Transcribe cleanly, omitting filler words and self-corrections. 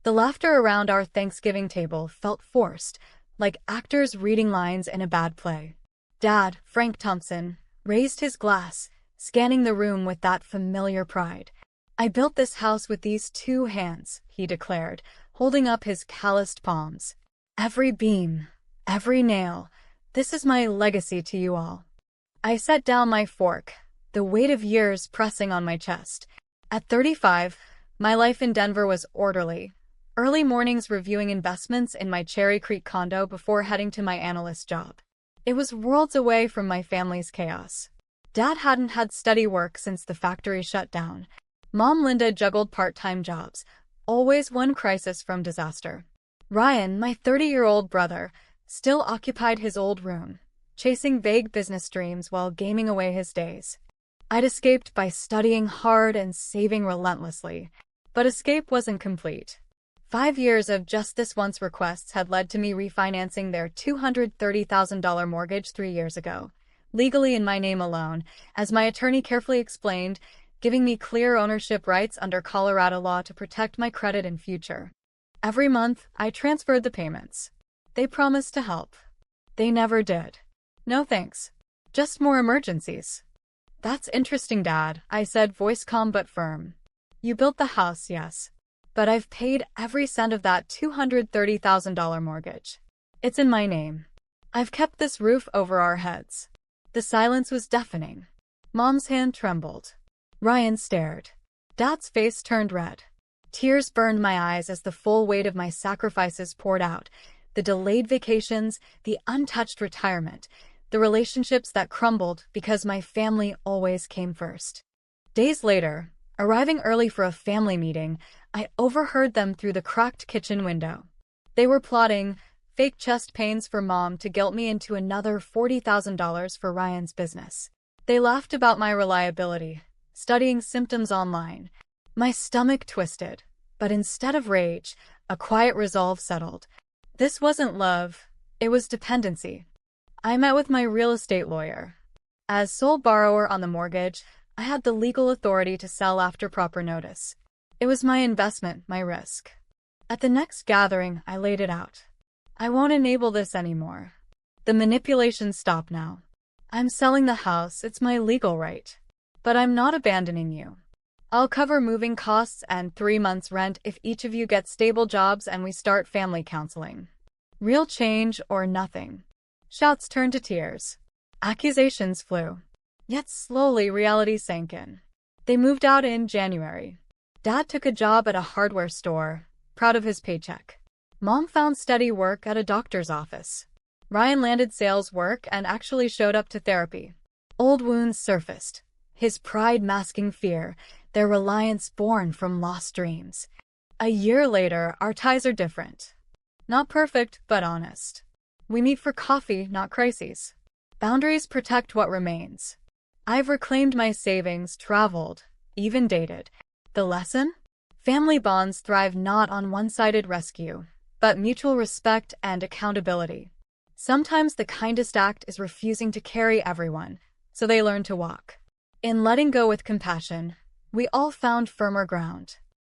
The laughter around our Thanksgiving table felt forced, like actors reading lines in a bad play. Dad, Frank Thompson, raised his glass, scanning the room with that familiar pride. "I built this house with these 2 hands," he declared, holding up his calloused palms. "Every beam, every nail, this is my legacy to you all." I set down my fork, the weight of years pressing on my chest. At 35, my life in Denver was orderly. Early mornings reviewing investments in my Cherry Creek condo before heading to my analyst job. It was worlds away from my family's chaos. Dad hadn't had steady work since the factory shut down. Mom Linda juggled part-time jobs, always one crisis from disaster. Ryan, my 30-year-old brother, still occupied his old room, chasing vague business dreams while gaming away his days. I'd escaped by studying hard and saving relentlessly, but escape wasn't complete. 5 years of just this once requests had led to me refinancing their $230,000 mortgage 3 years ago, legally in my name alone, as my attorney carefully explained, giving me clear ownership rights under Colorado law to protect my credit and future. Every month, I transferred the payments. They promised to help. They never did. No thanks. Just more emergencies. "That's interesting, Dad," I said, voice calm but firm. "You built the house, yes. But I've paid every cent of that $230,000 mortgage. It's in my name. I've kept this roof over our heads." The silence was deafening. Mom's hand trembled. Ryan stared. Dad's face turned red. Tears burned my eyes as the full weight of my sacrifices poured out. The delayed vacations, the untouched retirement, the relationships that crumbled because my family always came first. Days later, arriving early for a family meeting, I overheard them through the cracked kitchen window. They were plotting fake chest pains for Mom to guilt me into another $40,000 for Ryan's business. They laughed about my reliability, studying symptoms online. My stomach twisted, but instead of rage, a quiet resolve settled. This wasn't love, it was dependency. I met with my real estate lawyer. As sole borrower on the mortgage, I had the legal authority to sell after proper notice. It was my investment, my risk. At the next gathering, I laid it out. "I won't enable this anymore. The manipulations stop now. I'm selling the house, it's my legal right. But I'm not abandoning you. I'll cover moving costs and 3 months' rent if each of you gets stable jobs and we start family counseling. Real change or nothing." Shouts turned to tears. Accusations flew. Yet slowly reality sank in. They moved out in January. Dad took a job at a hardware store, proud of his paycheck. Mom found steady work at a doctor's office. Ryan landed sales work and actually showed up to therapy. Old wounds surfaced, his pride masking fear, their reliance born from lost dreams. A year later, our ties are different. Not perfect, but honest. We meet for coffee, not crises. Boundaries protect what remains. I've reclaimed my savings, traveled, even dated. The lesson? Family bonds thrive not on one-sided rescue, but mutual respect and accountability. Sometimes the kindest act is refusing to carry everyone, so they learn to walk. In letting go with compassion, we all found firmer ground.